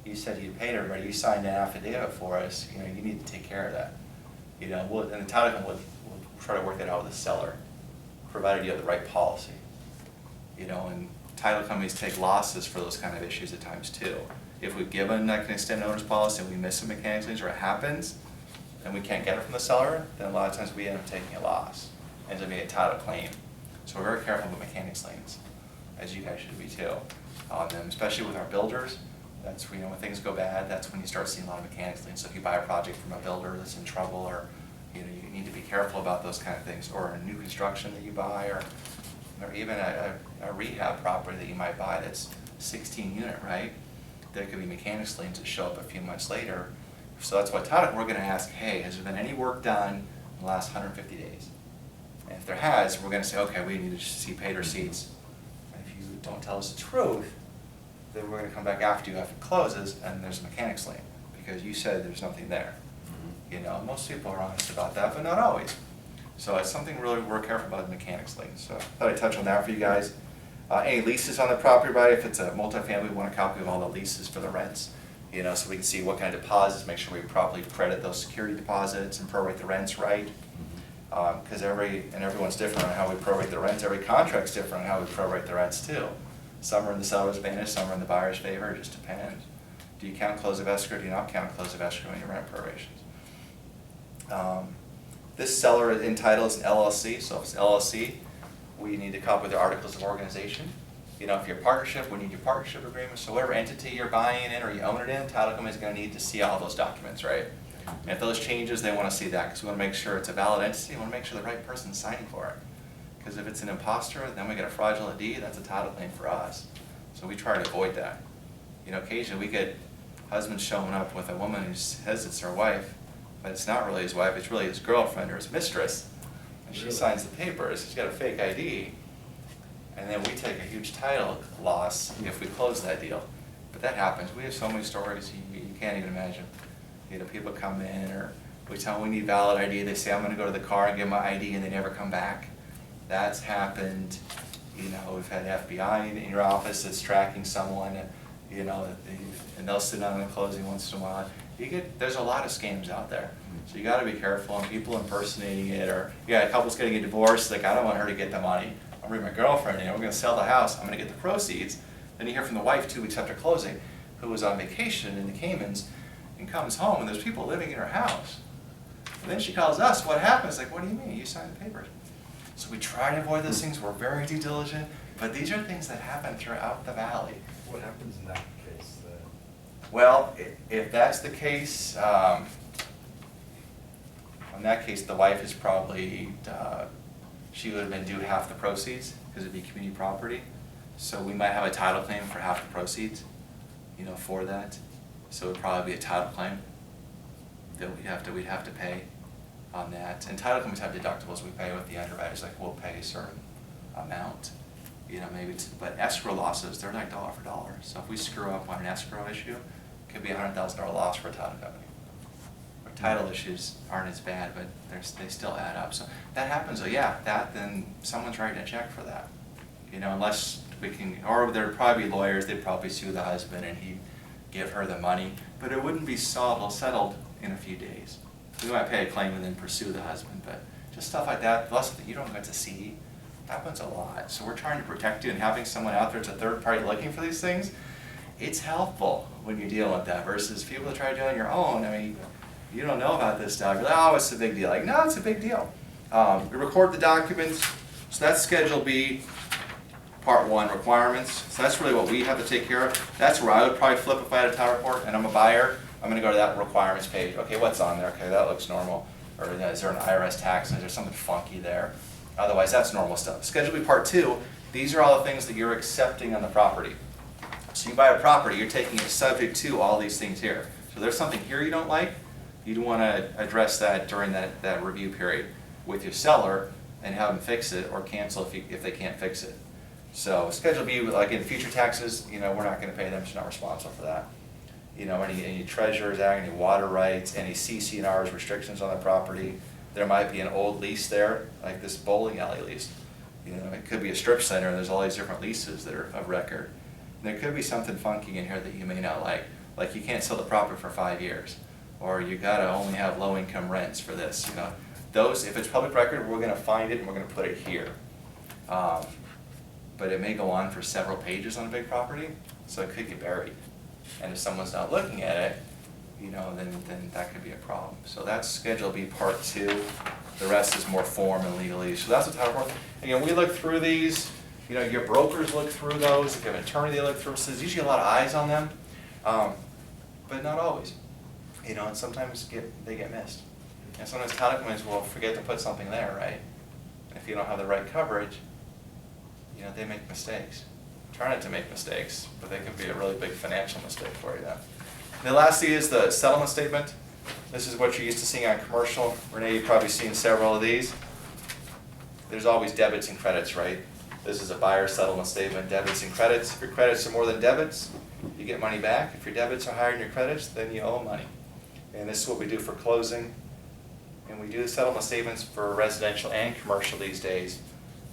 you said you paid everybody, you signed an affidavit for us, you know, you need to take care of that. You know, and the title company will try to work that out with the seller, provided you have the right policy. You know, and title companies take losses for those kind of issues at times too. If we've given like an extended owner's policy and we miss some mechanics liens or it happens, and we can't get it from the seller, then a lot of times we end up taking a loss. Ends up being a title claim. So we're very careful with mechanics liens, as you guys should be too, on them, especially with our builders. That's, you know, when things go bad, that's when you start seeing a lot of mechanics liens. So if you buy a project from a builder that's in trouble, or you know, you need to be careful about those kind of things, or a new construction that you buy, or even a rehab property that you might buy that's 16 unit, right? There could be mechanics liens that show up a few months later. So that's why title, we're going to ask, hey, has there been any work done in the last 150 days? And if there has, we're going to say, okay, we need to see paid receipts. And if you don't tell us the truth, then we're going to come back after you after it closes, and there's a mechanics lien because you said there's nothing there. You know, most people are honest about that, but not always. So it's something really we're careful about, mechanics liens. So I thought I'd touch on that for you guys. Any leases on the property, right? If it's a multifamily, we want a copy of all the leases for the rents. You know, so we can see what kind of deposits, make sure we properly credit those security deposits and prorate the rents right. Because everyone's different on how we prorate the rents. Every contract's different on how we prorate the rents too. Some are in the seller's advantage, some are in the buyer's favor. It just depends. Do you count close of escrow? Do you not count close of escrow in your rent prorations? This seller in title is an LLC, so if it's LLC, we need to come up with the articles of organization. You know, if you're a partnership, we need your partnership agreement. So whatever entity you're buying in or you own it in, title company is going to need to see all those documents, right? And if those changes, they want to see that because we want to make sure it's a valid entity. We want to make sure the right person's signing for it. Because if it's an imposter, then we get a fraudulent deed, that's a title claim for us. So we try to avoid that. You know, occasionally we get husbands showing up with a woman who says it's her wife, but it's not really his wife, it's really his girlfriend or his mistress. And she signs the papers, she's got a fake ID. And then we take a huge title loss if we close that deal. But that happens. We have so many stories you can't even imagine. You know, people come in, or we tell them we need valid ID. They say, I'm going to go to the car and give my ID, and they never come back. That's happened. You know, we've had FBI in your office that's tracking someone, you know, and they'll sit down in the closing once in a while. There's a lot of scams out there. So you got to be careful, and people impersonating it, or a couple's getting a divorce, like, I don't want her to get the money. I'll bring my girlfriend in, we're going to sell the house, I'm going to get the proceeds. Then you hear from the wife 2 weeks after closing, who was on vacation in the Caymans, and comes home and there's people living in her house. And then she calls us, what happened? It's like, what do you mean? You signed the papers. So we try to avoid those things, we're very due diligent, but these are things that happen throughout the valley. What happens in that case? Well, if that's the case, in that case the wife is probably, she would have been due half the proceeds because it'd be community property. So we might have a title claim for half the proceeds, you know, for that. So it would probably be a title claim that we'd have to pay on that. And title companies have deductibles we pay with the underwriters, like we'll pay a certain amount, you know, maybe. But escrow losses, they're like dollar for dollar. So if we screw up on an escrow issue, it could be a $100,000 loss for a title company. Or title issues aren't as bad, but they still add up. So that happens. So yeah, then someone's writing a check for that, you know, unless we can, or there'd probably be lawyers. They'd probably sue the husband and he'd give her the money, but it wouldn't be settled in a few days. We might pay a claim and then pursue the husband, but just stuff like that, plus that you don't get to see, happens a lot. So we're trying to protect you, and having someone out there, it's a third party looking for these things, it's helpful when you deal with that versus people that try to do it on your own. I mean, you don't know about this stuff. You're like, oh, it's a big deal. Like, no, it's a big deal. We record the documents, so that's Schedule B. Part 1, requirements. So that's really what we have to take care of. That's where I would probably flip if I had a title report and I'm a buyer. I'm going to go to that requirements page. Okay, what's on there? Okay, that looks normal. Or is there an IRS tax? Is there something funky there? Otherwise, that's normal stuff. Schedule B Part 2, these are all the things that you're accepting on the property. So you buy a property, you're taking it subject to all these things here. So there's something here you don't like, you'd want to address that during that review period with your seller and have them fix it or cancel if they can't fix it. So Schedule B, like in future taxes, you know, we're not going to pay them. She's not responsible for that. You know, any treasurer's act, any water rights, any CC&R's restrictions on the property. There might be an old lease there, like this bowling alley lease. You know, it could be a strip center, and there's all these different leases that are of record. And there could be something funky in here that you may not like Like you can't sell the property for 5 years, or you gotta only have low income rents for this, you know. Those, if it's public record, we're gonna find it and we're gonna put it here. But it may go on for several pages on a big property, so it could get buried. And if someone's not looking at it, you know, then that could be a problem. So that's Schedule B Part 2. The rest is more form and legalese. So that's the title report. Again, we look through these. You know, your brokers look through those. If you have an attorney, they look through them. So there's usually a lot of eyes on them, but not always. You know, and sometimes they get missed. And sometimes title companies will forget to put something there, right? If you don't have the right coverage, you know, they make mistakes. Try not to make mistakes, but they can be a really big financial mistake for you then. And the last thing is the settlement statement. This is what you're used to seeing on commercial. Renee, you've probably seen several of these. There's always debits and credits, right? This is a buyer settlement statement, debits and credits. If your credits are more than debits, you get money back. If your debits are higher than your credits, then you owe money. And this is what we do for closing. And we do settlement statements for residential and commercial these days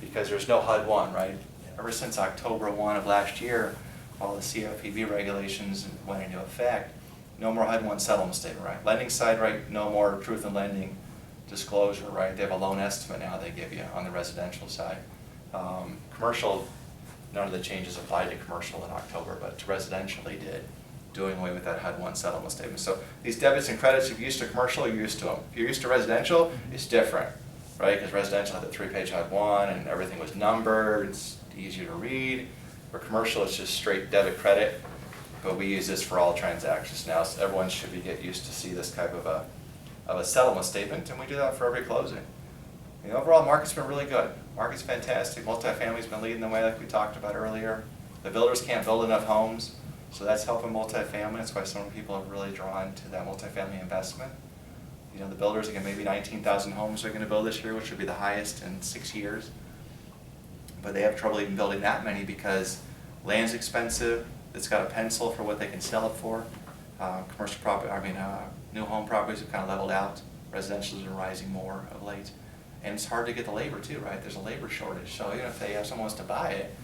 because there's no HUD 1, right? Ever since October 1 of last year, all the CFPB regulations went into effect. No more HUD 1 settlement statement, right? Lending side, right, no more truth in lending disclosure, right? They have a loan estimate now they give you on the residential side. Commercial, none of the changes applied to commercial in October, but to residential they did, doing away with that HUD 1 settlement statement. So these debits and credits, if you're used to commercial, you're used to them. If you're used to residential, it's different, right? Because residential had the 3-page HUD 1 and everything was numbered, it's easier to read. For commercial, it's just straight debit credit, but we use this for all transactions now, so everyone should get used to see this type of a settlement statement, and we do that for every closing. The overall market's been really good. Market's fantastic. Multifamily's been leading the way like we talked about earlier. The builders can't build enough homes, so that's helping multifamily. That's why some people have really drawn to that multifamily investment. You know, the builders, again, maybe 19,000 homes they're going to build this year, which would be the highest in 6 years. But they have trouble even building that many because land's expensive. It's got a pencil for what they can sell it for. Commercial property, new home properties have kind of leveled out. Residentials are rising more of late. And it's hard to get the labor too, right? There's a labor shortage. So even if they have someone wants to buy it,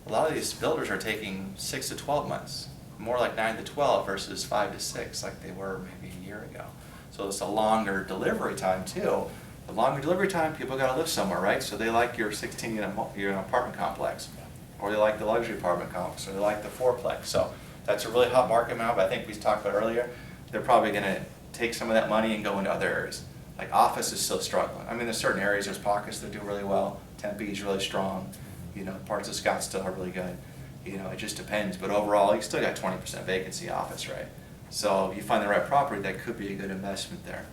a lot of these builders are taking 6 to 12 months, more like 9 to 12 versus 5 to 6 like they were maybe a year ago. So it's a longer delivery time too. The longer delivery time, people got to live somewhere, right? So they like your 16-unit apartment complex, or they like the luxury apartment complex, or they like the fourplex. So that's a really hot market now, but I think we talked about earlier, they're probably going to take some of that money and go into other areas. Like office is still struggling. I mean, there's certain areas, there's pockets that do really well. Tempe is really strong. You know, parts of Scottsdale are really good. You know, it just depends. But overall, you still got 20% vacancy office, right? So if you find the right property, that could be a good investment there.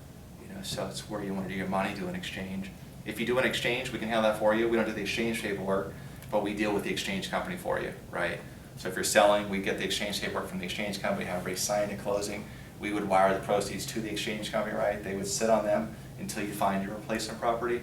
You know, so it's where you want to do your money, do an exchange. If you do an exchange, we can handle that for you. We don't do the exchange paperwork, but we deal with the exchange company for you, right? So if you're selling, we get the exchange paperwork from the exchange company, have everybody sign at closing. We would wire the proceeds to the exchange company, right? They would sit on them until you find your replacement property,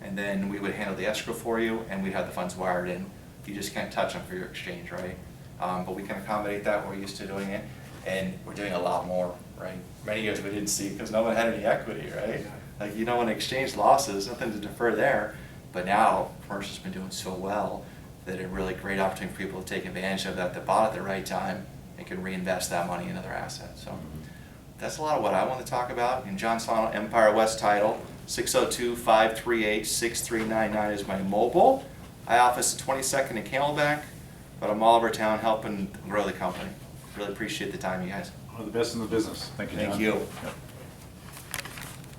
and then we would handle the escrow for you, and we'd have the funds wired in. You just can't touch them for your exchange, right? But we can accommodate that. We're used to doing it, and we're doing a lot more, right? Many years we didn't see because no one had any equity, right? Like, you don't want to exchange losses, nothing to defer there. But now commercial's been doing so well that a really great opportunity for people to take advantage of that bought at the right time and can reinvest that money in other assets. So that's a lot of what I want to talk about. And John Sonal, Empire West Title, 602-538-6399 is my mobile. I office at 22nd and Camelback, but I'm all over town helping grow the company. Really appreciate the time, you guys. One of the best in the business. Thank you, John. Thank you. Yep.